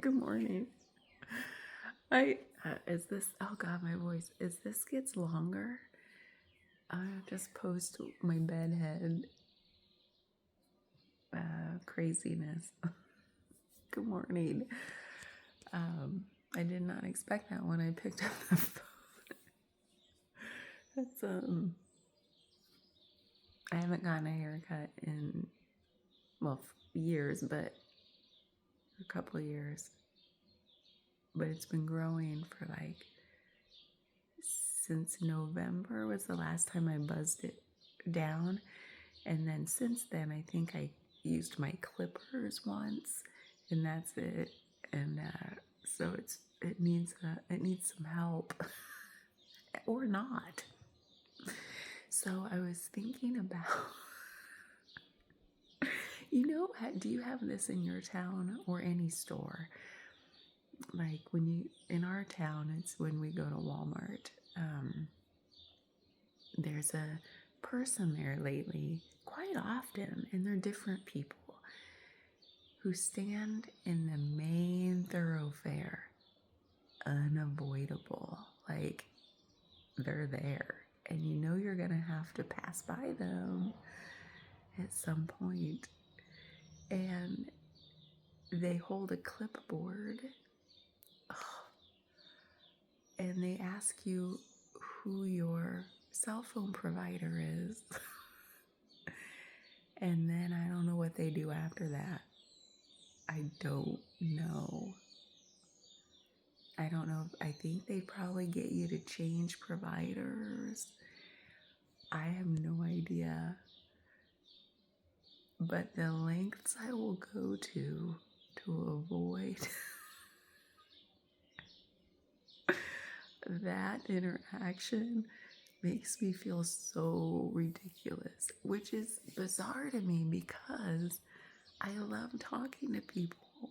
Good morning. I is this? Oh God, my voice. Is this gets longer? I just post my bedhead craziness. Good morning. I did not expect that when I picked up the phone. That's I haven't gotten a haircut in years, but a couple of years. But it's been growing for since November was the last time I buzzed it down. And then since then, I think I used my clippers once, and that's it. And so it needs some help, or not. So I was thinking about, do you have this in your town or any store? Like in our town, it's when we go to Walmart. There's a person there lately, quite often, and they're different people who stand in the main thoroughfare, unavoidable. Like, they're there, and you know you're gonna have to pass by them at some point. And they hold a clipboard, and they ask you who your cell phone provider is. And then I don't know what they do after that. I don't know. I think they probably get you to change providers. I have no idea. But the lengths I will go to avoid that interaction makes me feel so ridiculous, which is bizarre to me because I love talking to people.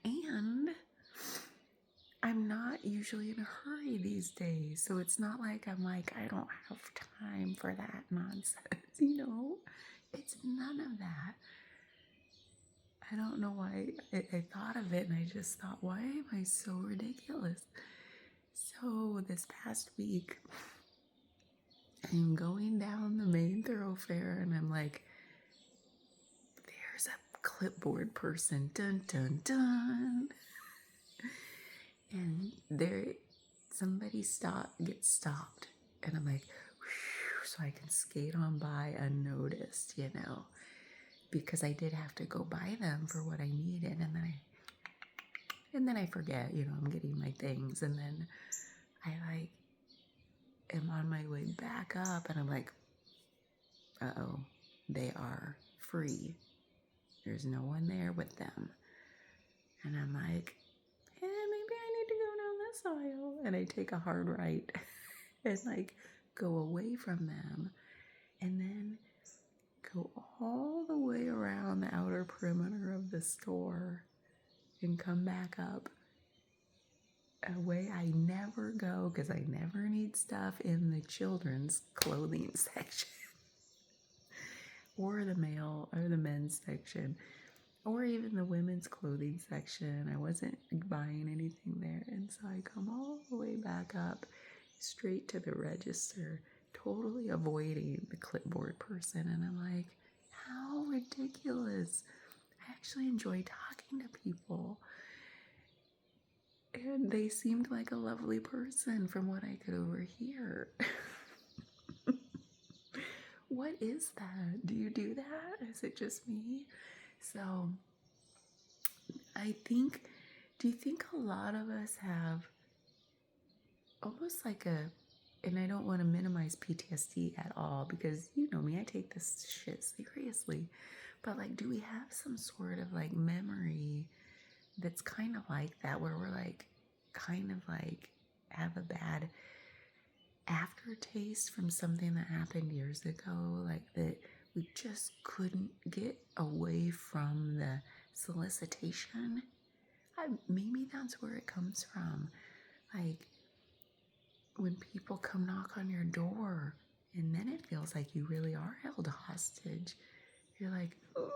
And I'm not usually in a hurry these days, so it's not like I'm like, I don't have time for that nonsense, It's none of that. I don't know why I thought of it, and I just thought, why am I so ridiculous? So this past week, I'm going down the main thoroughfare, and I'm like, there's a clipboard person, dun dun dun. And somebody gets stopped, and I'm like, whew, so I can skate on by unnoticed, because I did have to go buy them for what I needed, and then I forget, I'm getting my things, and then I am on my way back up, and I'm like, uh-oh, they are free. There's no one there with them. And I'm like, maybe I need to go down this aisle. And I take a hard right and go away from them, and then go all the way around the outer perimeter of the store and come back up a way I never go, because I never need stuff in the children's clothing section or the men's section, or even the women's clothing section. I wasn't buying anything there. And so I come all the way back up straight to the register, totally avoiding the clipboard person. And I'm like, how ridiculous. I actually enjoy talking to people. And they seemed like a lovely person from what I could overhear. What is that? Do you do that? Is it just me? So do you think a lot of us have almost and I don't want to minimize PTSD at all, because you know me, I take this shit seriously, but do we have some sort of memory that's kind of like that, where we're have a bad aftertaste from something that happened years ago, that we just couldn't get away from the solicitation? Maybe that's where it comes from. When people come knock on your door, and then it feels like you really are held hostage. You're like, oh,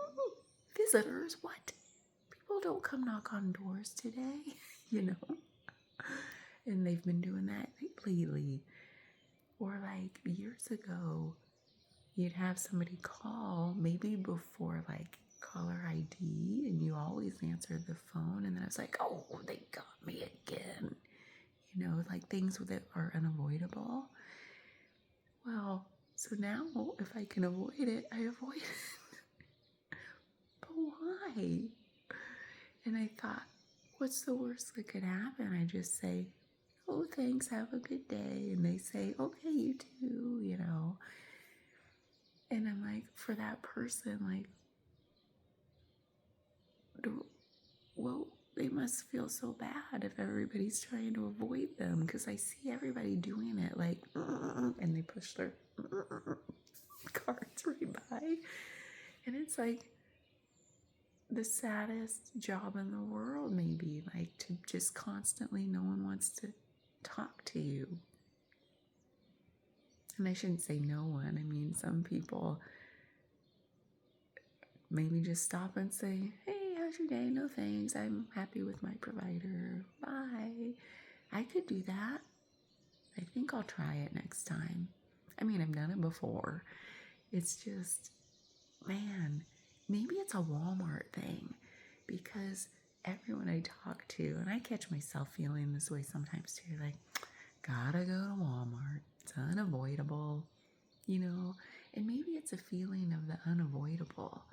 visitors? What? People well, don't come knock on doors today, you know? And they've been doing that lately. Or like years ago, you'd have somebody call, maybe before like caller ID, and you always answered the phone. And then I was like, oh, they got me again. You know, like things that are unavoidable. Well, so now if I can avoid it, I avoid it. But why? And I thought, what's the worst that could happen? I just say, oh, thanks, have a good day. And they say, okay, you too, you know. And I'm like, for that person, like, well, they must feel so bad if everybody's trying to avoid them, because I see everybody doing it, like, and they push their cards right by. And it's like the saddest job in the world, maybe, like to just constantly, no one wants to talk to you. And I shouldn't say no one. I mean, some people maybe just stop and say, hey, how's your day? No thanks. I'm happy with my provider. Bye. I could do that. I think I'll try it next time. I mean, I've done it before. It's just, man, maybe it's a Walmart thing, because everyone I talk to, and I catch myself feeling this way sometimes too, like, gotta go to Walmart. It's unavoidable, you know? And maybe it's a feeling of the unavoidable,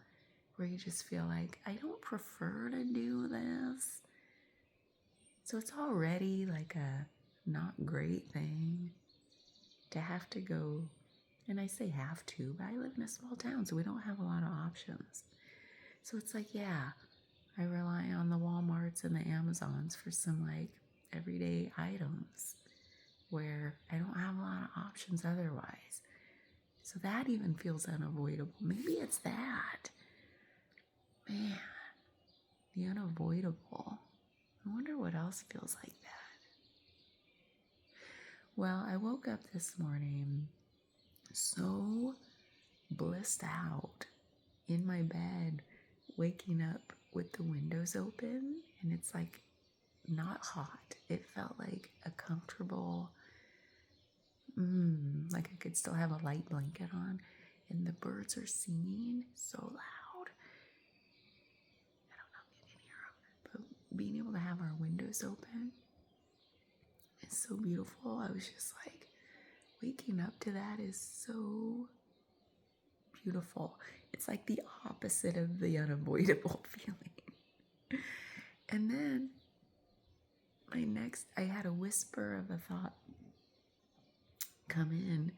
where you just feel like, I don't prefer to do this. So it's already like a not great thing to have to go. And I say have to, but I live in a small town, so we don't have a lot of options. So it's like, yeah, I rely on the Walmarts and the Amazons for some like everyday items where I don't have a lot of options otherwise. So that even feels unavoidable. Maybe it's that. Man, the unavoidable. I wonder what else feels like that. Well, I woke up this morning so blissed out in my bed, waking up with the windows open, and it's like not hot. It felt like a comfortable, like I could still have a light blanket on, and the birds are singing so loud. I don't know if you can hear them, but being able to have our windows open is so beautiful. I was just like, waking up to that is so beautiful. It's like the opposite of the unavoidable feeling. And then I had a whisper of a thought come in,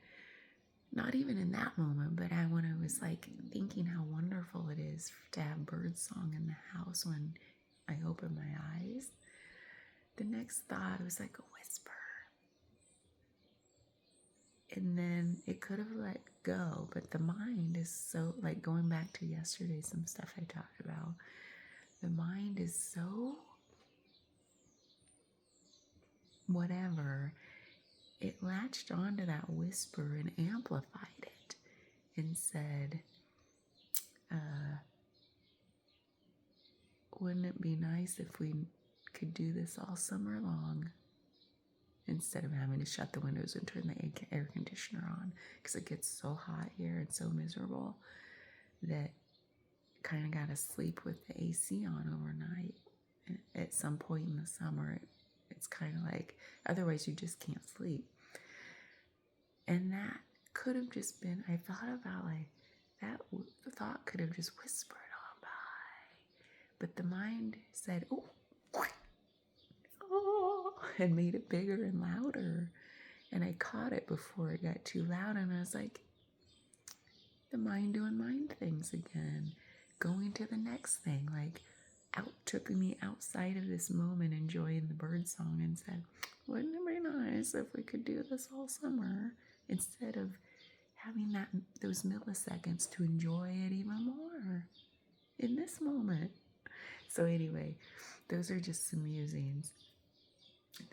not even in that moment, but when I was like thinking how wonderful it is to have birdsong in the house when I open my eyes. The next thought was like a whisper. And then it could have let go, but the mind is so, like going back to yesterday, some stuff I talked about, the mind is so whatever, it latched onto that whisper and amplified it and said, wouldn't it be nice if we could do this all summer long instead of having to shut the windows and turn the air conditioner on, because it gets so hot here and so miserable that kind of got to sleep with the AC on overnight. At some point in the summer, it's kind of like, otherwise you just can't sleep. And that could have just been, I thought about like, that thought could have just whispered on by. But the mind said, oh, and made it bigger and louder. And I caught it before it got too loud. And I was like, the mind doing mind things again. Going to the next thing, like took me outside of this moment, enjoying the bird song, and said, wouldn't it be nice if we could do this all summer, instead of having those milliseconds to enjoy it even more in this moment. So anyway, those are just some musings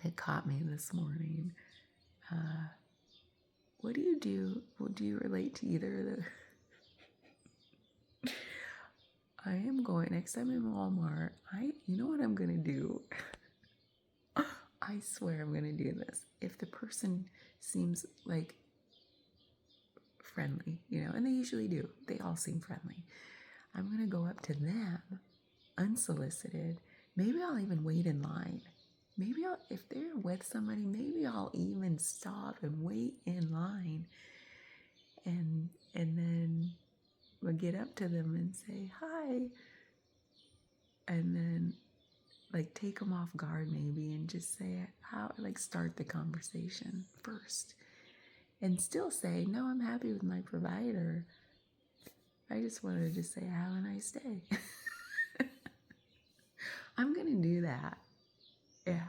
that caught me this morning. What do you do? Well, do you relate to either of the I am going, next time in Walmart, you know what I'm going to do? I swear I'm going to do this. If the person seems like friendly, and they usually do, they all seem friendly, I'm going to go up to them unsolicited. Maybe I'll even wait in line. Maybe if they're with somebody, maybe I'll even stop and wait in line and then I'll get up to them and say hi, and then like take them off guard maybe and just say start the conversation first and still say, no, I'm happy with my provider. I just wanted to say have a nice day. I'm gonna do that. Yeah.